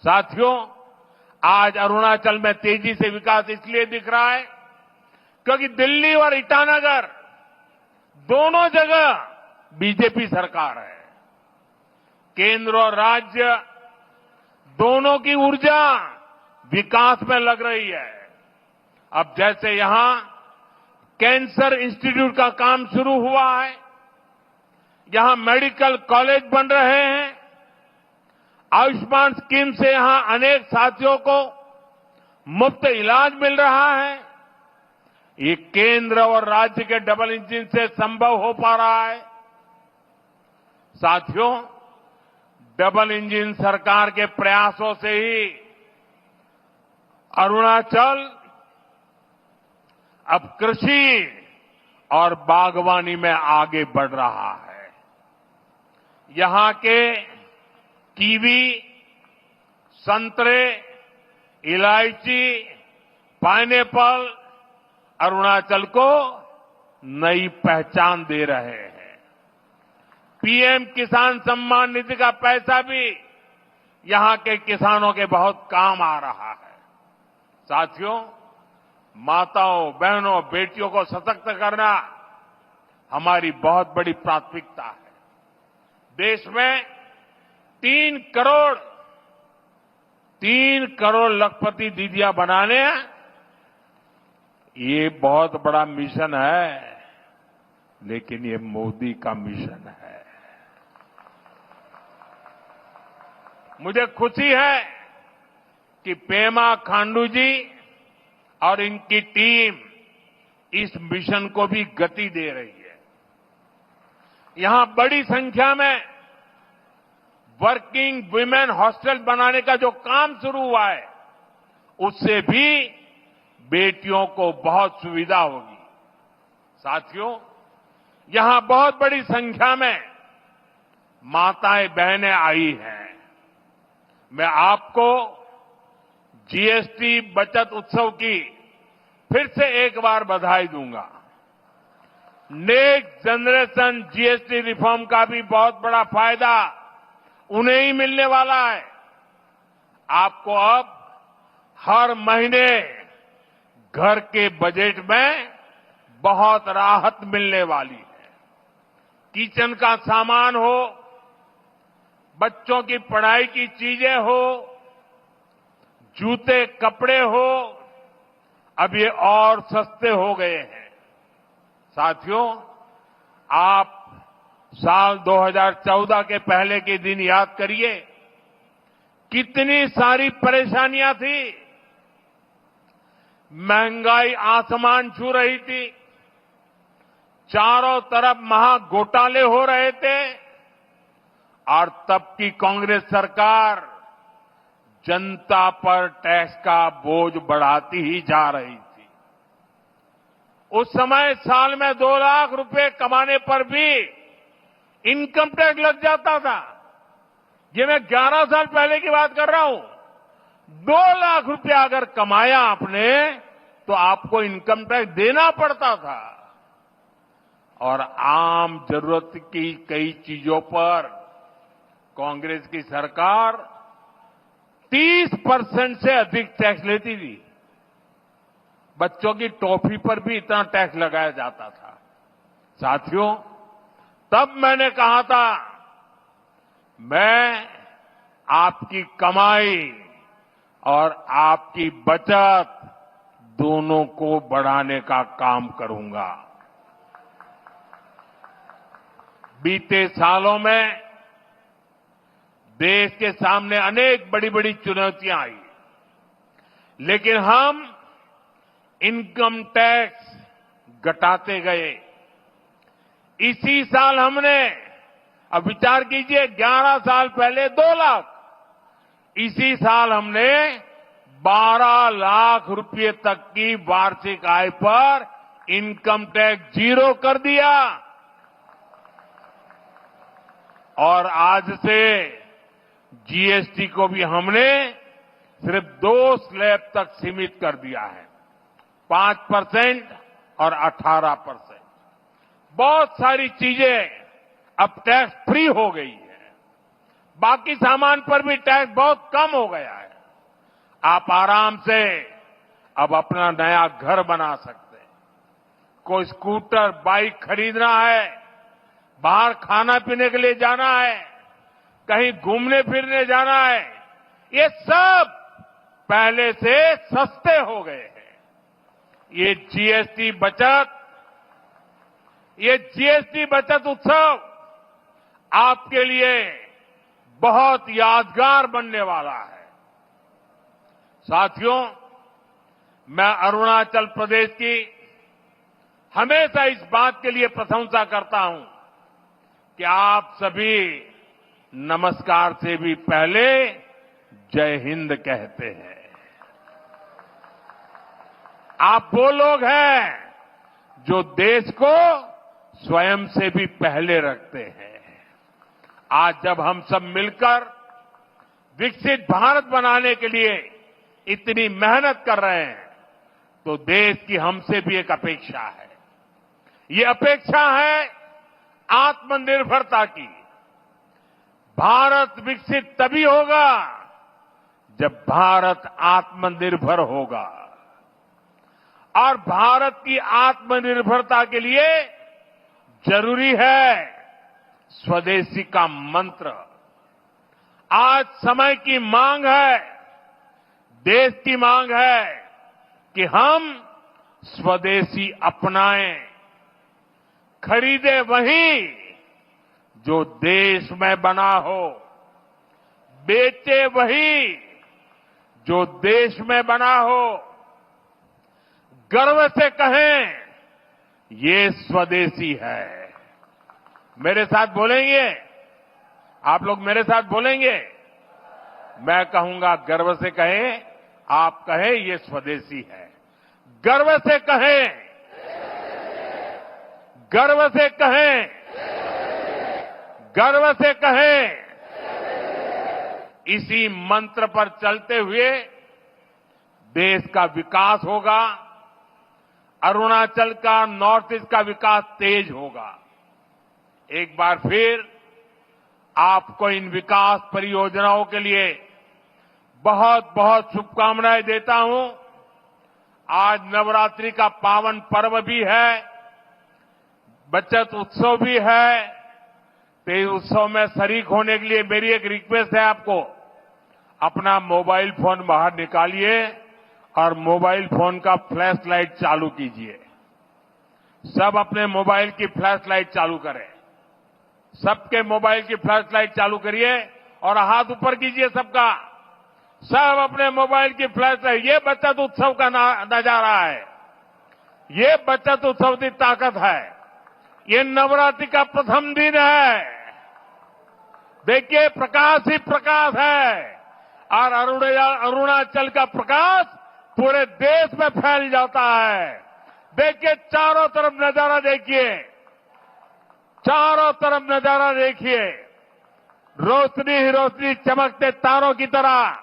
साथियों, आज अरुणाचल में तेजी से विकास इसलिए दिख रहा है क्योंकि दिल्ली और ईटानगर दोनों जगह बीजेपी सरकार है। केंद्र और राज्य दोनों की ऊर्जा विकास में लग रही है। अब जैसे यहां कैंसर इंस्टीट्यूट का काम शुरू हुआ है, यहां मेडिकल कॉलेज बन रहे हैं, आयुष्मान स्कीम से यहां अनेक साथियों को मुफ्त इलाज मिल रहा है। ये केंद्र और राज्य के डबल इंजन से संभव हो पा रहा है। साथियों, डबल इंजन सरकार के प्रयासों से ही अरुणाचल अब कृषि और बागवानी में आगे बढ़ रहा है। यहां के कीवी, संतरे, इलायची, पाइनएप्पल अरुणाचल को नई पहचान दे रहे हैं। पीएम किसान सम्मान निधि का पैसा भी यहां के किसानों के बहुत काम आ रहा है। साथियों, माताओं, बहनों, बेटियों को सशक्त करना हमारी बहुत बड़ी प्राथमिकता है। देश में 3 करोड़ लखपति दीदियां बनाने हैं, ये बहुत बड़ा मिशन है, लेकिन ये मोदी का मिशन है। मुझे खुशी है कि पेमा खांडू जी और इनकी टीम इस मिशन को भी गति दे रही है। यहां बड़ी संख्या में वर्किंग वुमेन हॉस्टल बनाने का जो काम शुरू हुआ है, उससे भी बेटियों को बहुत सुविधा होगी। साथियों, यहां बहुत बड़ी संख्या में माताएं बहनें आई हैं। मैं आपको जीएसटी बचत उत्सव की फिर से एक बार बधाई दूंगा। नेक्स्ट जनरेशन जीएसटी रिफॉर्म का भी बहुत बड़ा फायदा उन्हें ही मिलने वाला है। आपको अब हर महीने घर के बजट में बहुत राहत मिलने वाली है। किचन का सामान हो, बच्चों की पढ़ाई की चीजें हो, जूते कपड़े हो, अब ये और सस्ते हो गए हैं। साथियों, आप साल 2014 के पहले के दिन याद करिए, कितनी सारी परेशानियां थी। महंगाई आसमान छू रही थी, चारों तरफ महा घोटाले हो रहे थे और तब की कांग्रेस सरकार जनता पर टैक्स का बोझ बढ़ाती ही जा रही थी। उस समय साल में 2 लाख रुपए कमाने पर भी इनकम टैक्स लग जाता था। ये मैं 11 साल पहले की बात कर रहा हूं। 2 लाख रुपया अगर कमाया आपने तो आपको इनकम टैक्स देना पड़ता था। और आम जरूरत की कई चीजों पर कांग्रेस की सरकार 30% से अधिक टैक्स लेती थी। बच्चों की टॉफी पर भी इतना टैक्स लगाया जाता था। साथियों, तब मैंने कहा था, मैं आपकी कमाई और आपकी बचत दोनों को बढ़ाने का काम करूंगा। बीते सालों में देश के सामने अनेक बड़ी बड़ी चुनौतियां आई, लेकिन हम इनकम टैक्स घटाते गए। इसी साल हमने, अब विचार कीजिए, 11 साल पहले 2 लाख, इसी साल हमने 12 लाख रुपए तक की वार्षिक आय पर इनकम टैक्स 0 कर दिया। और आज से जीएसटी को भी हमने सिर्फ 2 स्लैब तक सीमित कर दिया है, 5% और 18%। बहुत सारी चीजें अब टैक्स फ्री हो गई है। बाकी सामान पर भी टैक्स बहुत कम हो गया है। आप आराम से अब अपना नया घर बना सकते हैं। कोई स्कूटर, बाइक खरीदना है, बाहर खाना पीने के लिए जाना है, कहीं घूमने फिरने जाना है, ये सब पहले से सस्ते हो गए हैं। ये जीएसटी बचत उत्सव आपके लिए बहुत यादगार बनने वाला है। साथियों, मैं अरुणाचल प्रदेश की हमेशा इस बात के लिए प्रशंसा करता हूं कि आप सभी नमस्कार से भी पहले जय हिंद कहते हैं। आप वो लोग हैं जो देश को स्वयं से भी पहले रखते हैं। आज जब हम सब मिलकर विकसित भारत बनाने के लिए इतनी मेहनत कर रहे हैं, तो देश की हमसे भी एक अपेक्षा है। ये अपेक्षा है आत्मनिर्भरता की। भारत विकसित तभी होगा जब भारत आत्मनिर्भर होगा, और भारत की आत्मनिर्भरता के लिए जरूरी है स्वदेशी का मंत्र। आज समय की मांग है, देश की मांग है कि हम स्वदेशी अपनाएं, खरीदे वही जो देश में बना हो, बेचे वही जो देश में बना हो, गर्व से कहें ये स्वदेशी है। मेरे साथ बोलेंगे? आप लोग मेरे साथ बोलेंगे? मैं कहूंगा गर्व से कहें, आप कहें ये स्वदेशी है। गर्व से कहें, गर्व से कहें, गर्व से कहें। इसी मंत्र पर चलते हुए देश का विकास होगा, अरुणाचल का, नॉर्थ ईस्ट का विकास तेज होगा। एक बार फिर आपको इन विकास परियोजनाओं के लिए बहुत बहुत शुभकामनाएं देता हूं। आज नवरात्रि का पावन पर्व भी है, बचत उत्सव भी है। तो इस उत्सव में शरीक होने के लिए मेरी एक रिक्वेस्ट है आपको, अपना मोबाइल फोन बाहर निकालिए और मोबाइल फोन का फ्लैश लाइट चालू कीजिए। सब अपने मोबाइल की फ्लैश लाइट चालू करें। सबके मोबाइल की फ्लैश लाइट चालू करिए और हाथ ऊपर कीजिए सबका। सब अपने मोबाइल की फ्लैश लाइट। ये बचत उत्सव का नजारा है, ये बचत उत्सव की ताकत है। ये नवरात्रि का प्रथम दिन है। देखिए, प्रकाश ही प्रकाश है, और अरुणाचल का प्रकाश पूरे देश में फैल जाता है। देखिए, चारों तरफ नजारा देखिए, चारों तरफ नजारा देखिए, रोशनी ही रोशनी, चमकते तारों की तरह